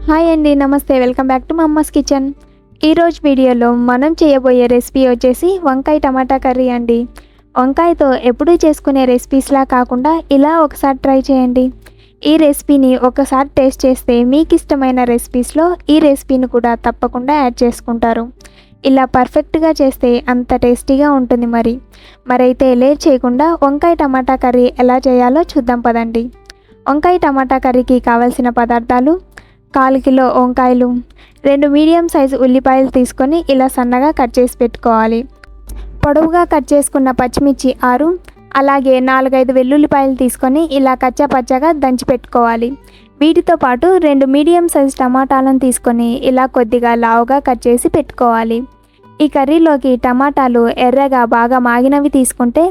Hi అండి, నమస్తే. Welcome back to మా అమ్మస్ కిచెన్. ఈరోజు వీడియోలో మనం చేయబోయే రెసిపీ వచ్చేసి వంకాయ టమాటా కర్రీ అండి. వంకాయతో ఎప్పుడూ చేసుకునే రెసిపీస్లా కాకుండా ఇలా ఒకసారి ట్రై చేయండి. ఈ రెసిపీని ఒకసారి టేస్ట్ చేస్తే మీకు ఇష్టమైన రెసిపీస్లో ఈ రెసిపీని కూడా తప్పకుండా యాడ్ చేసుకుంటారు. ఇలా పర్ఫెక్ట్గా చేస్తే అంత టేస్టీగా ఉంటుంది. మరైతే లేట్ చేయకుండా వంకాయ టమాటా కర్రీ ఎలా చేయాలో చూద్దాం పదండి. వంకాయ టమాటా కర్రీకి కావాల్సిన పదార్థాలు: 1/4 కిలో వంకాయలు, 2 మీడియం సైజు ఉల్లిపాయలు తీసుకొని ఇలా సన్నగా కట్ చేసి పెట్టుకోవాలి. పొడవుగా కట్ చేసుకున్న పచ్చిమిర్చి 6, అలాగే 4-5 వెల్లుల్లిపాయలు తీసుకొని ఇలా కచ్చా పచ్చగా దంచి పెట్టుకోవాలి. వీటితో పాటు 2 మీడియం సైజు టమాటాలను తీసుకొని ఇలా కొద్దిగా లావుగా కట్ చేసి పెట్టుకోవాలి. ఈ కర్రీలోకి టమాటాలు ఎర్రగా బాగా మాగినవి తీసుకుంటే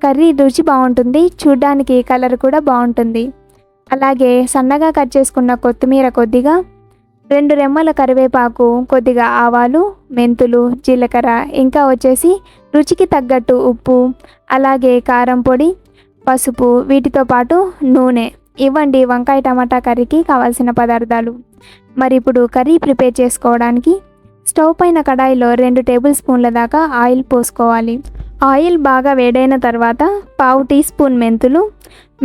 కర్రీ రుచి బాగుంటుంది, చూడ్డానికి కలర్ కూడా బాగుంటుంది. అలాగే సన్నగా కట్ చేసుకున్న కొత్తిమీర కొద్దిగా, 2 రెమ్మల కరివేపాకు, కొద్దిగా ఆవాలు, మెంతులు, జీలకర్ర, ఇంకా వచ్చేసి రుచికి తగ్గట్టు ఉప్పు, అలాగే కారం పొడి, పసుపు, వీటితో పాటు నూనె. ఇవ్వండి వంకాయ టమాటా కర్రీకి కావాల్సిన పదార్థాలు. మరి ఇప్పుడు కర్రీ ప్రిపేర్ చేసుకోవడానికి స్టవ్ పైన కడాయిలో 2 టేబుల్ స్పూన్ల దాకా ఆయిల్ పోసుకోవాలి. ఆయిల్ బాగా వేడైన తర్వాత 1/2 టీ స్పూన్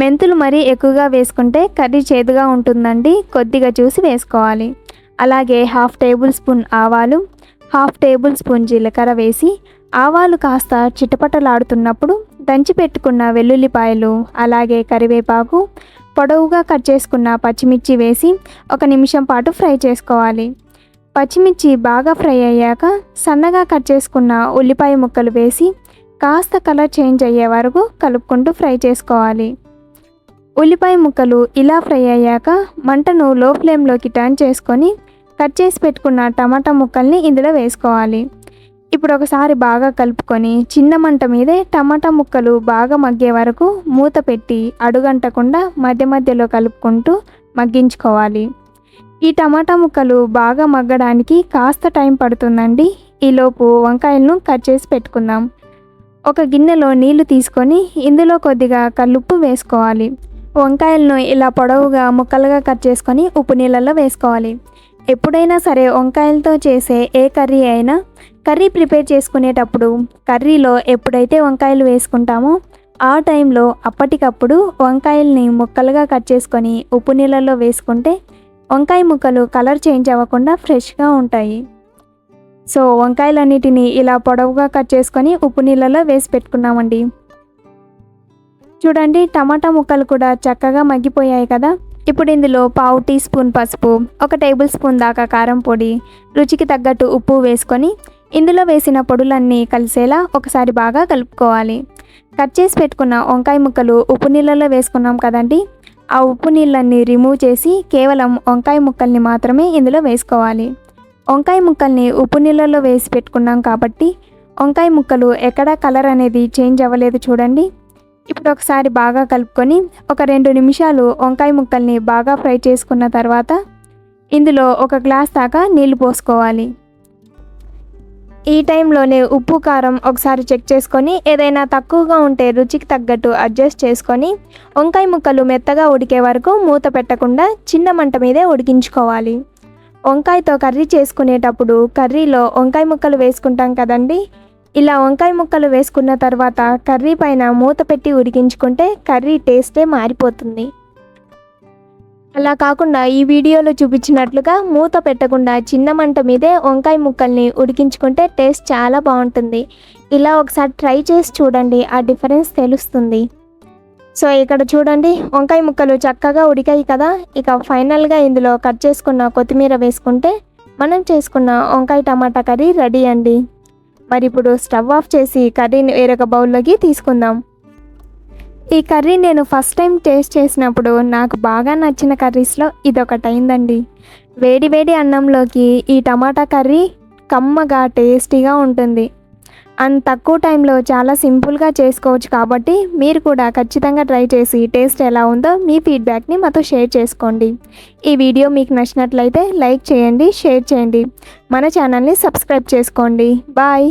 మెంతులు మరీ ఎక్కువగా వేసుకుంటే కర్రీ చేదుగా ఉంటుందండి, కొద్దిగా చూసి వేసుకోవాలి. అలాగే 1/2 టేబుల్ స్పూన్ ఆవాలు, 1/2 టేబుల్ స్పూన్ జీలకర్ర వేసి ఆవాలు కాస్త చిటపటలాడుతున్నప్పుడు దంచి పెట్టుకున్న వెల్లుల్లిపాయలు, అలాగే కరివేపాకు, పొడవుగా కట్ చేసుకున్న పచ్చిమిర్చి వేసి 1 నిమిషం పాటు ఫ్రై చేసుకోవాలి. పచ్చిమిర్చి బాగా ఫ్రై అయ్యాక సన్నగా కట్ చేసుకున్న ఉల్లిపాయ ముక్కలు వేసి కాస్త కలర్ చేంజ్ అయ్యే వరకు కలుపుకుంటూ ఫ్రై చేసుకోవాలి. ఉల్లిపాయ ముక్కలు ఇలా ఫ్రై అయ్యాక మంటను లో ఫ్లేమ్లోకి టర్న్ చేసుకొని కట్ చేసి పెట్టుకున్న టమాటా ముక్కల్ని ఇందులో వేసుకోవాలి. ఇప్పుడు ఒకసారి బాగా కలుపుకొని చిన్న మంట మీదే టమాటా ముక్కలు బాగా మగ్గే వరకు మూత పెట్టి అడుగంటకుండా మధ్య మధ్యలో కలుపుకుంటూ మగ్గించుకోవాలి. ఈ టమాటా ముక్కలు బాగా మగ్గడానికి కాస్త టైం పడుతుందండి. ఈలోపు వంకాయలను కట్ చేసి పెట్టుకుందాం. ఒక గిన్నెలో నీళ్లు తీసుకొని ఇందులో కొద్దిగా కల్లుప్పు వేసుకోవాలి. వంకాయలను ఇలా పొడవుగా ముక్కలుగా కట్ చేసుకొని ఉప్పు నీళ్ళల్లో వేసుకోవాలి. ఎప్పుడైనా సరే వంకాయలతో చేసే ఏ కర్రీ అయినా కర్రీ ప్రిపేర్ చేసుకునేటప్పుడు కర్రీలో ఎప్పుడైతే వంకాయలు వేసుకుంటామో ఆ టైంలో అప్పటికప్పుడు వంకాయల్ని ముక్కలుగా కట్ చేసుకొని ఉప్పు నీళ్ళల్లో వేసుకుంటే వంకాయ ముక్కలు కలర్ చేంజ్ అవ్వకుండా ఫ్రెష్గా ఉంటాయి. సో వంకాయలన్నిటినీ ఇలా పొడవుగా కట్ చేసుకొని ఉప్పు నీళ్ళలో వేసి పెట్టుకున్నామండి. చూడండి, టమాటా ముక్కలు కూడా చక్కగా మగ్గిపోయాయి కదా. ఇప్పుడు ఇందులో 1/2 టీ స్పూన్ పసుపు, 1 టేబుల్ స్పూన్ దాకా కారం పొడి, రుచికి తగ్గట్టు ఉప్పు వేసుకొని ఇందులో వేసిన పొడులన్నీ కలిసేలా ఒకసారి బాగా కలుపుకోవాలి. కట్ చేసి పెట్టుకున్న వంకాయ ముక్కలు ఉప్పు నీళ్ళలో వేసుకున్నాం కదండి, ఆ ఉప్పు నీళ్ళన్నీ రిమూవ్ చేసి కేవలం వంకాయ ముక్కల్ని మాత్రమే ఇందులో వేసుకోవాలి. వంకాయ ముక్కల్ని ఉప్పు నీళ్ళలో వేసి పెట్టుకున్నాం కాబట్టి వంకాయ ముక్కలు ఎక్కడా కలర్ అనేది చేంజ్ అవ్వలేదు చూడండి. ఇప్పుడు ఒకసారి బాగా కలుపుకొని ఒక 2 నిమిషాలు వంకాయ ముక్కల్ని బాగా ఫ్రై చేసుకున్న తర్వాత ఇందులో 1 గ్లాస్ దాకా నీళ్లు పోసుకోవాలి. ఈ టైంలోనే ఉప్పు కారం ఒకసారి చెక్ చేసుకొని ఏదైనా తక్కువగా ఉంటే రుచికి తగ్గట్టు అడ్జస్ట్ చేసుకొని వంకాయ ముక్కలు మెత్తగా ఉడికే వరకు మూత పెట్టకుండా చిన్న మంట మీదే ఉడికించుకోవాలి. వంకాయతో కర్రీ చేసుకునేటప్పుడు కర్రీలో వంకాయ ముక్కలు వేసుకుంటాం కదండి, ఇలా వంకాయ ముక్కలు వేసుకున్న తర్వాత కర్రీ పైన మూత పెట్టి ఉడికించుకుంటే కర్రీ టేస్టే మారిపోతుంది. అలా కాకుండా ఈ వీడియోలో చూపించినట్లుగా మూత పెట్టకుండా చిన్న మంట మీదే వంకాయ ముక్కల్ని ఉడికించుకుంటే టేస్ట్ చాలా బాగుంటుంది. ఇలా ఒకసారి ట్రై చేసి చూడండి, ఆ డిఫరెన్స్ తెలుస్తుంది. సో ఇక్కడ చూడండి, వంకాయ ముక్కలు చక్కగా ఉడికాయి కదా. ఇక ఫైనల్గా ఇందులో కట్ చేసుకున్న కొత్తిమీర వేసుకుంటే మనం చేసుకున్న వంకాయ టమాటా కర్రీ రెడీ అండి. మరి ఇప్పుడు స్టవ్ ఆఫ్ చేసి కర్రీని వేరొక బౌల్లోకి తీసుకుందాం. ఈ కర్రీ నేను ఫస్ట్ టైం టేస్ట్ చేసినప్పుడు నాకు బాగా నచ్చిన కర్రీస్లో ఇదొకటైందండి. వేడి వేడి అన్నంలోకి ఈ టమాటా కర్రీ కమ్మగా టేస్టీగా ఉంటుంది. అండ్ తక్కువ టైంలో చాలా సింపుల్గా చేసుకోవచ్చు కాబట్టి మీరు కూడా ఖచ్చితంగా ట్రై చేసి టేస్ట్ ఎలా ఉందో మీ ఫీడ్బ్యాక్ని మాతో షేర్ చేసుకోండి. ఈ వీడియో మీకు నచ్చినట్లయితే లైక్ చేయండి, షేర్ చేయండి, మన ఛానల్ని సబ్స్క్రైబ్ చేసుకోండి. బాయ్.